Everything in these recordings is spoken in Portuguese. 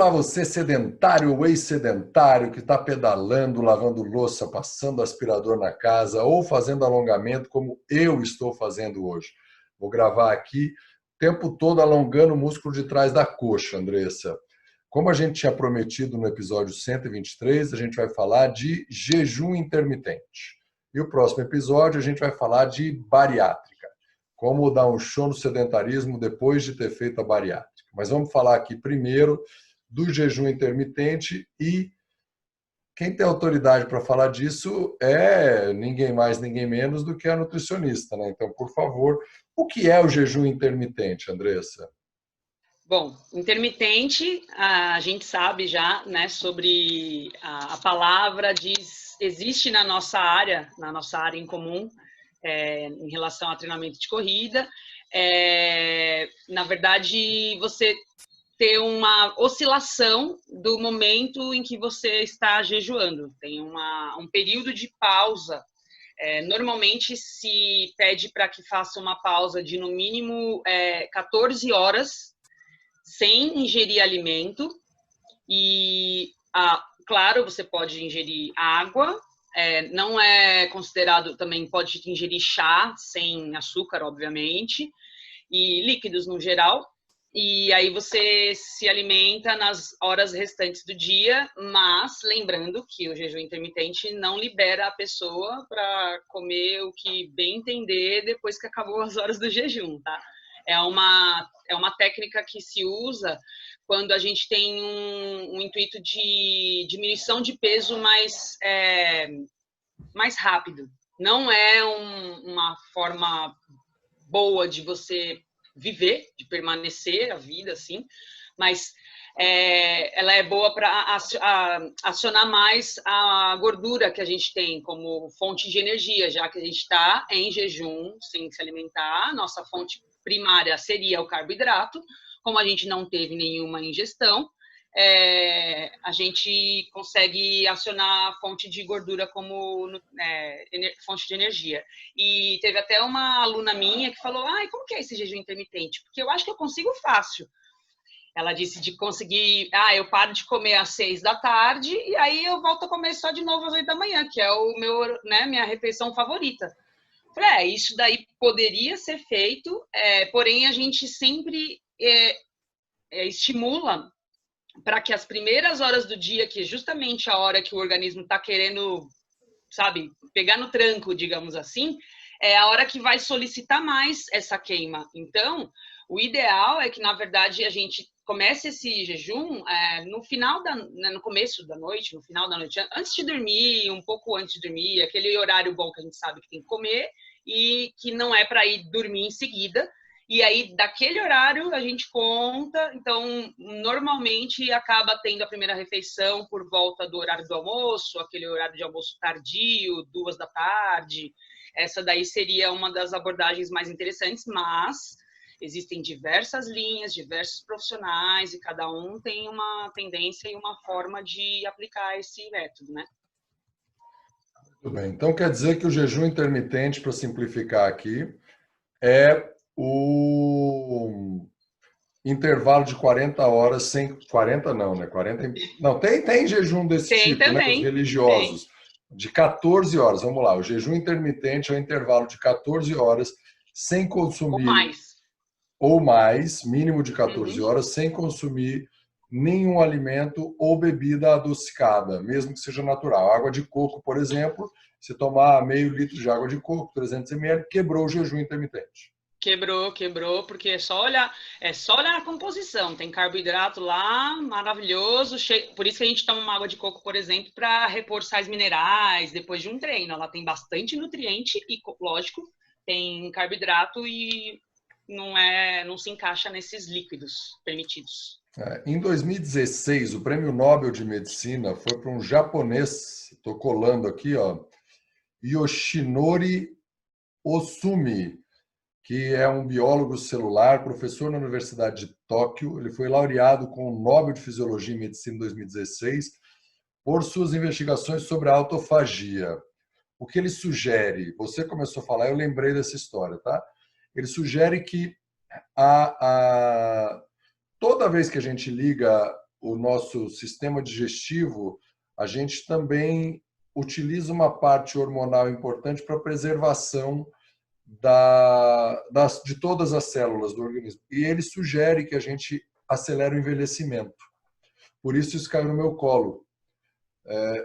Olá, você sedentário ou ex-sedentário que está pedalando, lavando louça, passando aspirador na casa ou fazendo alongamento como eu estou fazendo hoje. Vou gravar aqui o tempo todo alongando o músculo de trás da coxa, Andressa. Como a gente tinha prometido no episódio 123, a gente vai falar de jejum intermitente. E o próximo episódio a gente vai falar de bariátrica. Como dar um show no sedentarismo depois de ter feito a bariátrica. Mas vamos falar aqui primeiro do jejum intermitente e quem tem autoridade para falar disso é ninguém mais, ninguém menos do que a nutricionista, né? Então, por favor, o que é o jejum intermitente, Andressa? Bom, intermitente, a gente sabe já, né, sobre a palavra existe na nossa área em comum, em relação a treinamento de corrida. Na verdade, você ter uma oscilação do momento em que você está jejuando. Tem um período de pausa. Normalmente se pede para que faça uma pausa de no mínimo 14 horas sem ingerir alimento. E, claro, você pode ingerir água. Não é considerado, também pode ingerir chá sem açúcar, obviamente, e líquidos no geral. E aí você se alimenta nas horas restantes do dia, mas lembrando que o jejum intermitente não libera a pessoa para comer o que bem entender depois que acabou as horas do jejum, tá? É uma técnica que se usa quando a gente tem um intuito de diminuição de peso mais rápido. Não é uma forma boa de você viver, de permanecer a vida, assim, mas ela é boa para acionar mais a gordura que a gente tem como fonte de energia, já que a gente está em jejum, sem se alimentar. Nossa fonte primária seria o carboidrato. Como a gente não teve nenhuma ingestão, a gente consegue acionar a fonte de gordura como fonte de energia. E teve até uma aluna minha que falou: como que é esse jejum intermitente? Porque eu acho que eu consigo fácil. Ela disse de conseguir, eu paro de comer às 6 da tarde e aí eu volto a comer só de novo às 8 da manhã, que é minha refeição favorita. Falei, isso daí poderia ser feito, porém a gente sempre estimula para que as primeiras horas do dia, que é justamente a hora que o organismo está querendo, sabe, pegar no tranco, digamos assim, é a hora que vai solicitar mais essa queima. Então, o ideal é que, na verdade, a gente comece esse jejum no começo da noite, no final da noite, antes de dormir, um pouco antes de dormir, aquele horário bom que a gente sabe que tem que comer e que não é para ir dormir em seguida. E aí, daquele horário, a gente conta. Então, normalmente, acaba tendo a primeira refeição por volta do horário do almoço, aquele horário de almoço tardio, 2 da tarde. Essa daí seria uma das abordagens mais interessantes, mas existem diversas linhas, diversos profissionais, e cada um tem uma tendência e uma forma de aplicar esse método, né? Muito bem. Então, quer dizer que o jejum intermitente, para simplificar aqui, é o intervalo de 40 horas sem... 40 não, né? 40... Não, tem jejum desse Tem tipo, né? Os também. religiosos. De 14 horas, vamos lá. O jejum intermitente é o intervalo de 14 horas sem Ou consumir, mais. ou mais, mínimo de 14 Uhum. horas, sem consumir nenhum alimento ou bebida adocicada, mesmo que seja natural. Água de coco, por exemplo, se tomar meio litro de água de coco, 300 ml, quebrou o jejum intermitente. Quebrou, porque é só olhar a composição. Tem carboidrato lá, maravilhoso. Por isso que a gente toma uma água de coco, por exemplo, para repor sais minerais depois de um treino. Ela tem bastante nutriente e, lógico, tem carboidrato e não se encaixa nesses líquidos permitidos. Em 2016, o Prêmio Nobel de Medicina foi para um japonês, estou colando aqui, ó, Yoshinori Osumi, que é um biólogo celular, professor na Universidade de Tóquio. Ele foi laureado com o Nobel de Fisiologia e Medicina em 2016 por suas investigações sobre a autofagia. O que ele sugere? Você começou a falar, eu lembrei dessa história, tá? Ele sugere que toda vez que a gente liga o nosso sistema digestivo, a gente também utiliza uma parte hormonal importante para a preservação de todas as células do organismo. E ele sugere que a gente acelere o envelhecimento. Por isso caiu no meu colo.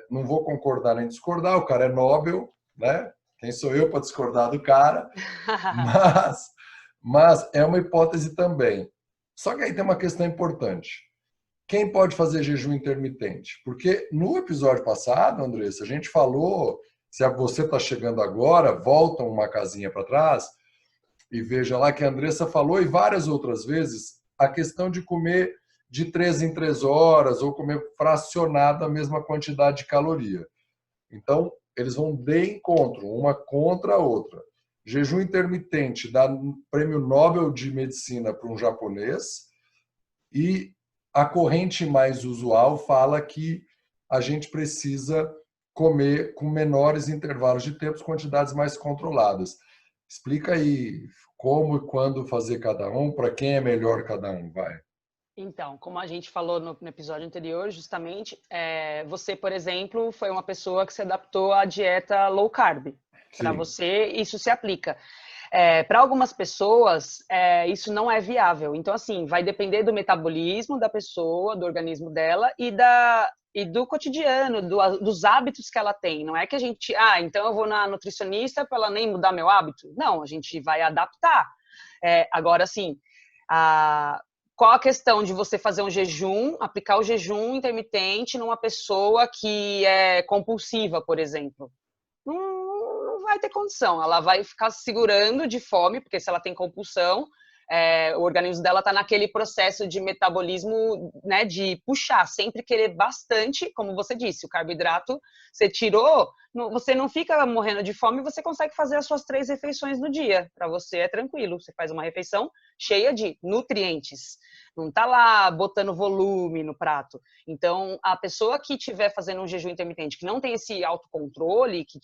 Não vou concordar nem discordar, o cara é Nobel, né? Quem sou eu para discordar do cara? Mas é uma hipótese também. Só que aí tem uma questão importante. Quem pode fazer jejum intermitente? Porque no episódio passado, Andressa, a gente falou, se você está chegando agora, volta uma casinha para trás e veja lá que a Andressa falou, e várias outras vezes, a questão de comer de 3 em 3 horas ou comer fracionado a mesma quantidade de caloria. Então, eles vão de encontro, uma contra a outra. Jejum intermitente dá prêmio Nobel de Medicina para um japonês e a corrente mais usual fala que a gente precisa comer com menores intervalos de tempo, quantidades mais controladas. Explica aí como e quando fazer cada um, para quem é melhor cada um, vai. Então, como a gente falou no episódio anterior, justamente, você, por exemplo, foi uma pessoa que se adaptou à dieta low carb. Para você, isso se aplica. Para algumas pessoas, isso não é viável. Então, assim, vai depender do metabolismo da pessoa, do organismo dela e do cotidiano, dos hábitos que ela tem. Não é que a gente, então eu vou na nutricionista para ela nem mudar meu hábito. Não, a gente vai adaptar. Agora, assim, qual a questão de você fazer um jejum, aplicar o jejum intermitente numa pessoa que é compulsiva, por exemplo? Não vai ter condição. Ela vai ficar segurando de fome, porque se ela tem compulsão, o organismo dela está naquele processo de metabolismo, né, de puxar, sempre querer bastante, como você disse, o carboidrato você tirou, você não fica morrendo de fome, você consegue fazer as suas 3 refeições no dia. Para você é tranquilo, você faz uma refeição cheia de nutrientes. Não está lá botando volume no prato. Então, a pessoa que estiver fazendo um jejum intermitente, que não tem esse autocontrole, que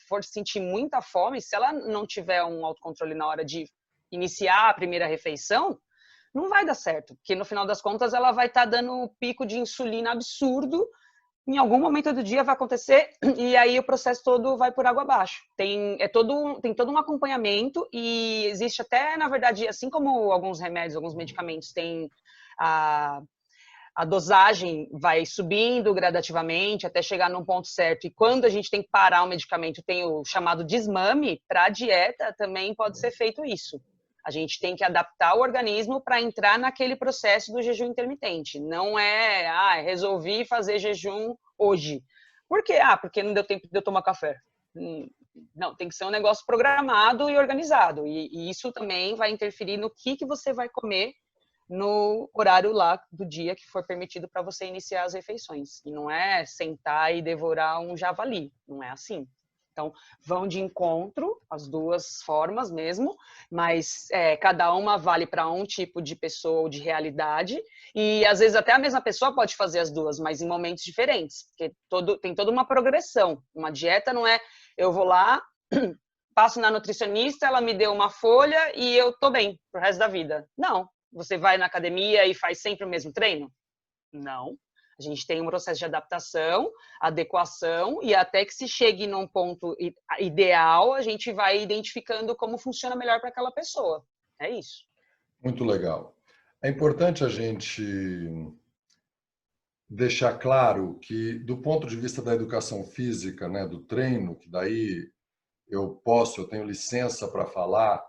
for sentir muita fome, se ela não tiver um autocontrole na hora de iniciar a primeira refeição, não vai dar certo, porque no final das contas ela vai estar dando um pico de insulina absurdo, em algum momento do dia vai acontecer e aí o processo todo vai por água abaixo. Tem todo um acompanhamento e existe até, na verdade, assim como alguns remédios, alguns medicamentos têm a dosagem vai subindo gradativamente até chegar num ponto certo. E quando a gente tem que parar o medicamento, tem o chamado desmame, para a dieta também pode ser feito isso. A gente tem que adaptar o organismo para entrar naquele processo do jejum intermitente. Não resolvi fazer jejum hoje. Por quê? Porque não deu tempo de eu tomar café. Não, tem que ser um negócio programado e organizado. E isso também vai interferir no que você vai comer no horário lá do dia que for permitido para você iniciar as refeições. E não é sentar e devorar um javali. Não é assim. Então, vão de encontro, as duas formas mesmo, mas cada uma vale para um tipo de pessoa ou de realidade, e às vezes até a mesma pessoa pode fazer as duas, mas em momentos diferentes, porque tem toda uma progressão. Uma dieta não é, eu vou lá, passo na nutricionista, ela me deu uma folha e eu tô bem pro resto da vida. Não. Você vai na academia e faz sempre o mesmo treino? Não. A gente tem um processo de adaptação, adequação, e até que se chegue num ponto ideal, a gente vai identificando como funciona melhor para aquela pessoa. É isso. Muito legal. É importante a gente deixar claro que, do ponto de vista da educação física, né, do treino, que daí eu tenho licença para falar,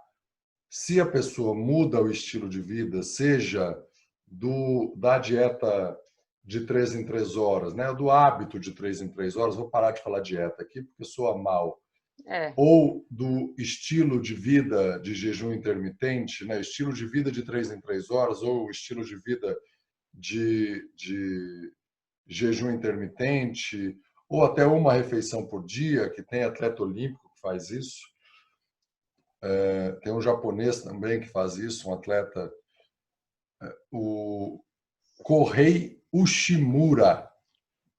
se a pessoa muda o estilo de vida, seja da dieta de 3 em 3 horas, né? Do hábito de 3 em 3 horas, vou parar de falar dieta aqui porque soa mal. Ou do estilo de vida de jejum intermitente, né? Estilo de vida de 3 em 3 horas, ou estilo de vida de jejum intermitente, ou até uma refeição por dia, que tem atleta olímpico que faz isso. Tem um japonês também que faz isso, um atleta, o Kohei Ushimura.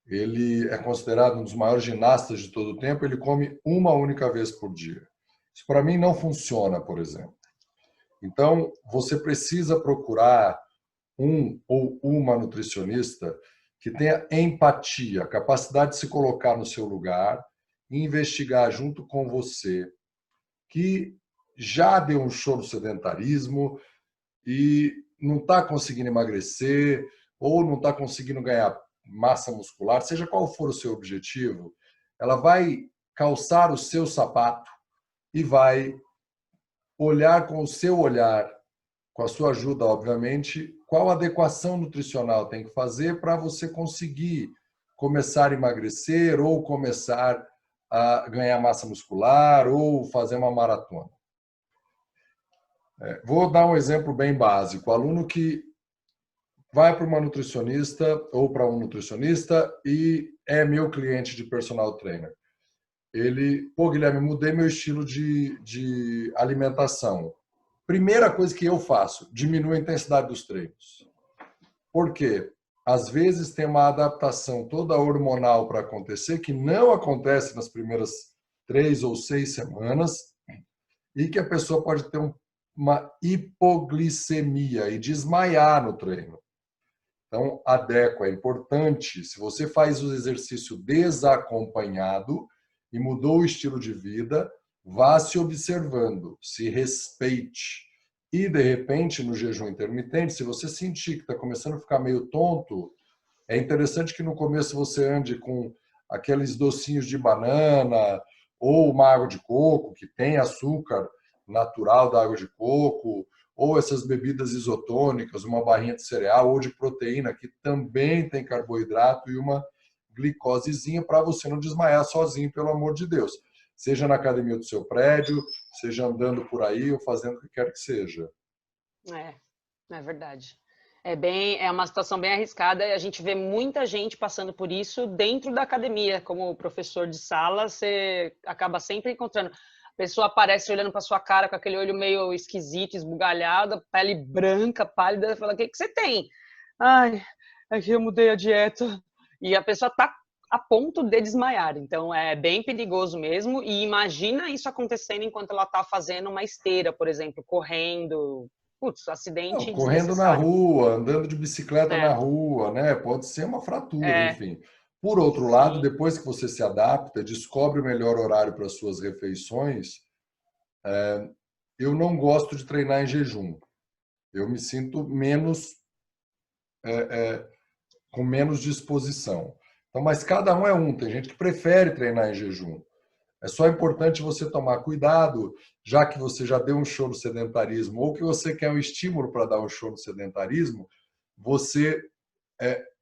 Ele é considerado um dos maiores ginastas de todo o tempo. Ele come uma única vez por dia. Isso para mim não funciona, por exemplo. Então, você precisa procurar um ou uma nutricionista que tenha empatia, capacidade de se colocar no seu lugar e investigar junto com você, que já deu um show no sedentarismo e não está conseguindo emagrecer ou não está conseguindo ganhar massa muscular, seja qual for o seu objetivo, ela vai calçar o seu sapato e vai olhar com o seu olhar, com a sua ajuda, obviamente, qual adequação nutricional tem que fazer para você conseguir começar a emagrecer ou começar a ganhar massa muscular ou fazer uma maratona. Vou dar um exemplo bem básico. O aluno que vai para uma nutricionista ou para um nutricionista e é meu cliente de personal trainer. Ele, pô, Guilherme, mudei meu estilo de alimentação. Primeira coisa que eu faço, diminuo a intensidade dos treinos. Por quê? Às vezes tem uma adaptação toda hormonal para acontecer que não acontece nas primeiras 3 ou 6 semanas e que a pessoa pode ter uma hipoglicemia e desmaiar no treino. Então, adequa, é importante. Se você faz o exercício desacompanhado e mudou o estilo de vida, vá se observando, se respeite. E, de repente, no jejum intermitente, se você sentir que está começando a ficar meio tonto, é interessante que no começo você ande com aqueles docinhos de banana ou uma água de coco, que tem açúcar natural da água de coco, ou essas bebidas isotônicas, uma barrinha de cereal ou de proteína, que também tem carboidrato e uma glicosezinha para você não desmaiar sozinho, pelo amor de Deus. Seja na academia do seu prédio, seja andando por aí ou fazendo o que quer que seja. É verdade. É uma situação bem arriscada e a gente vê muita gente passando por isso dentro da academia. Como professor de sala, você acaba sempre encontrando. A pessoa aparece olhando para sua cara com aquele olho meio esquisito, esbugalhado, pele branca, pálida, fala: o que você tem? Ai, é que eu mudei a dieta. E a pessoa está a ponto de desmaiar. Então, é bem perigoso mesmo. E imagina isso acontecendo enquanto ela está fazendo uma esteira, por exemplo, correndo. Putz, Não, acidente correndo na desnecessário. rua, andando de bicicleta na É, rua, né? Pode ser uma fratura, é, enfim. Por outro lado, sim. depois que você se adapta, descobre o melhor horário para as suas refeições, eu não gosto de treinar em jejum. Eu me sinto com menos disposição. Então, mas cada um é um. Tem gente que prefere treinar em jejum. É só importante você tomar cuidado, já que você já deu um show no sedentarismo ou que você quer um estímulo para dar um show no sedentarismo, você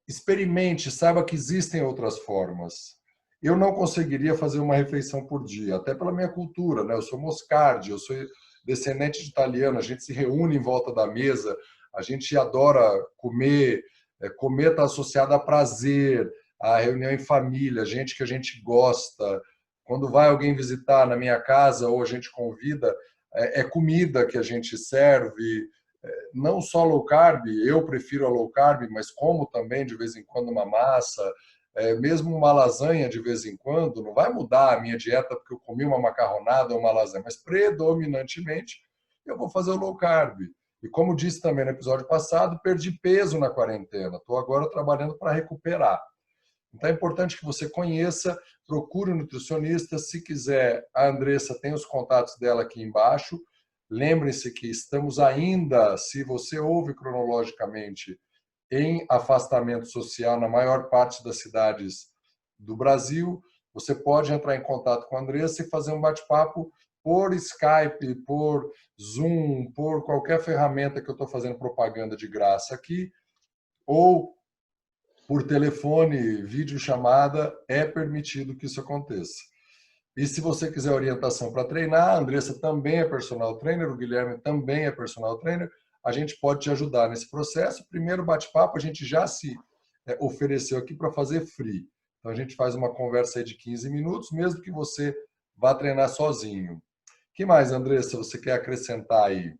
experimente, saiba que existem outras formas. Eu não conseguiria fazer uma refeição por dia, até pela minha cultura, né? Eu sou moscardi, eu sou descendente de italiano, a gente se reúne em volta da mesa, a gente adora comer, comer está associado a prazer, a reunião em família, gente que a gente gosta. Quando vai alguém visitar na minha casa ou a gente convida, é comida que a gente serve, não só low carb, eu prefiro a low carb, mas como também de vez em quando uma massa, mesmo uma lasanha de vez em quando, não vai mudar a minha dieta porque eu comi uma macarronada ou uma lasanha, mas predominantemente eu vou fazer o low carb. E como disse também no episódio passado, perdi peso na quarentena, estou agora trabalhando para recuperar. Então é importante que você conheça, procure um nutricionista. Se quiser, a Andressa tem os contatos dela aqui embaixo. Lembre-se que estamos ainda, se você ouve cronologicamente, em afastamento social na maior parte das cidades do Brasil. Você pode entrar em contato com a Andressa e fazer um bate-papo por Skype, por Zoom, por qualquer ferramenta que eu estou fazendo propaganda de graça aqui, ou por telefone, videochamada, é permitido que isso aconteça. E se você quiser orientação para treinar, a Andressa também é personal trainer, o Guilherme também é personal trainer, a gente pode te ajudar nesse processo. Primeiro bate-papo, a gente já se ofereceu aqui para fazer free. Então a gente faz uma conversa aí de 15 minutos, mesmo que você vá treinar sozinho. O que mais, Andressa, você quer acrescentar aí?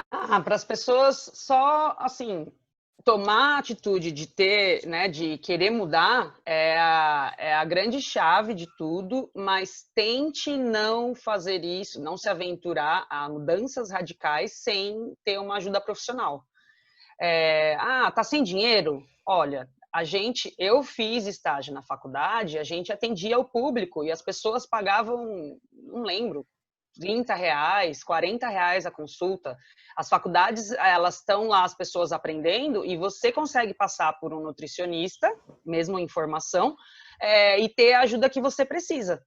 Para as pessoas, só assim, tomar a atitude de ter, né, de querer mudar é a grande chave de tudo, mas tente não fazer isso, não se aventurar a mudanças radicais sem ter uma ajuda profissional. Tá sem dinheiro? Olha, eu fiz estágio na faculdade, a gente atendia o público e as pessoas pagavam, não lembro, R$ 30, R$ 40 a consulta. As faculdades, elas estão lá, as pessoas aprendendo, e você consegue passar por um nutricionista, mesmo em formação, e ter a ajuda que você precisa.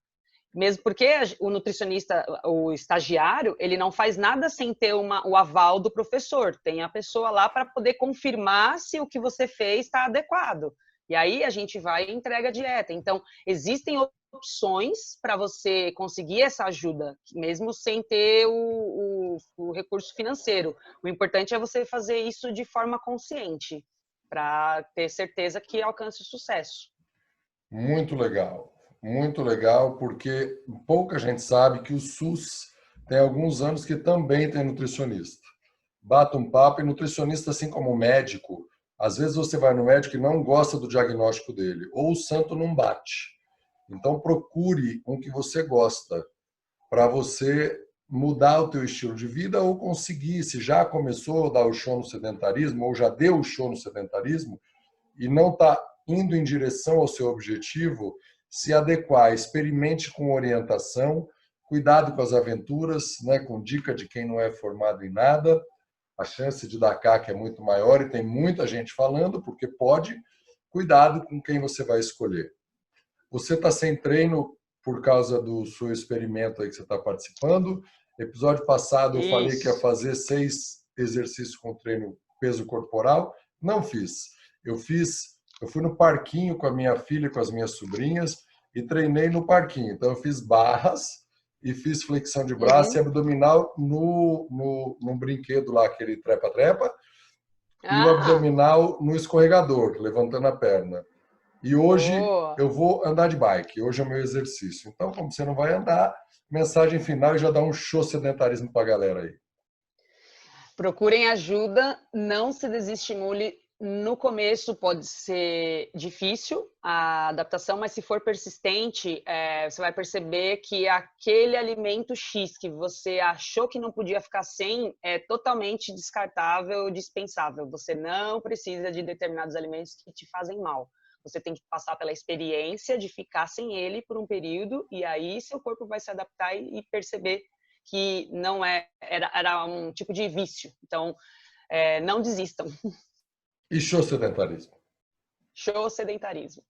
Mesmo porque o nutricionista, o estagiário, ele não faz nada sem ter o aval do professor. Tem a pessoa lá para poder confirmar se o que você fez está adequado. E aí a gente vai e entrega a dieta. Então, existem opções para você conseguir essa ajuda, mesmo sem ter o recurso financeiro. O importante é você fazer isso de forma consciente, para ter certeza que alcance o sucesso. muito legal, porque pouca gente sabe que o SUS tem alguns anos que também tem nutricionista. Bata um papo e nutricionista, assim como o médico, às vezes você vai no médico e não gosta do diagnóstico dele, ou o santo não bate. Então procure um que você gosta, para você mudar o teu estilo de vida ou conseguir, se já começou a dar o show no sedentarismo ou já deu o show no sedentarismo e não está indo em direção ao seu objetivo, se adequar, experimente com orientação, cuidado com as aventuras, né, com dica de quem não é formado em nada, a chance de dar caca é muito maior e tem muita gente falando, porque pode, cuidado com quem você vai escolher. Você está sem treino por causa do seu experimento aí que você está participando. Episódio passado eu falei que ia Isso. fazer 6 exercícios com treino peso corporal. Não fiz. Eu fui no parquinho com a minha filha e com as minhas sobrinhas e treinei no parquinho. Então eu fiz barras e fiz flexão de braço e abdominal no brinquedo lá, aquele trepa-trepa, e o abdominal no escorregador, levantando a perna. E hoje Boa. eu vou andar de bike, hoje é o meu exercício. Então, como você não vai andar, mensagem final e já dá um show sedentarismo para a galera aí. Procurem ajuda, não se desestimule. No começo pode ser difícil a adaptação, mas se for persistente, você vai perceber que aquele alimento X que você achou que não podia ficar sem é totalmente descartável, dispensável. Você não precisa de determinados alimentos que te fazem mal. Você tem que passar pela experiência de ficar sem ele por um período e aí seu corpo vai se adaptar e perceber que não era um tipo de vício. Então, não desistam. E show sedentarismo? Show sedentarismo.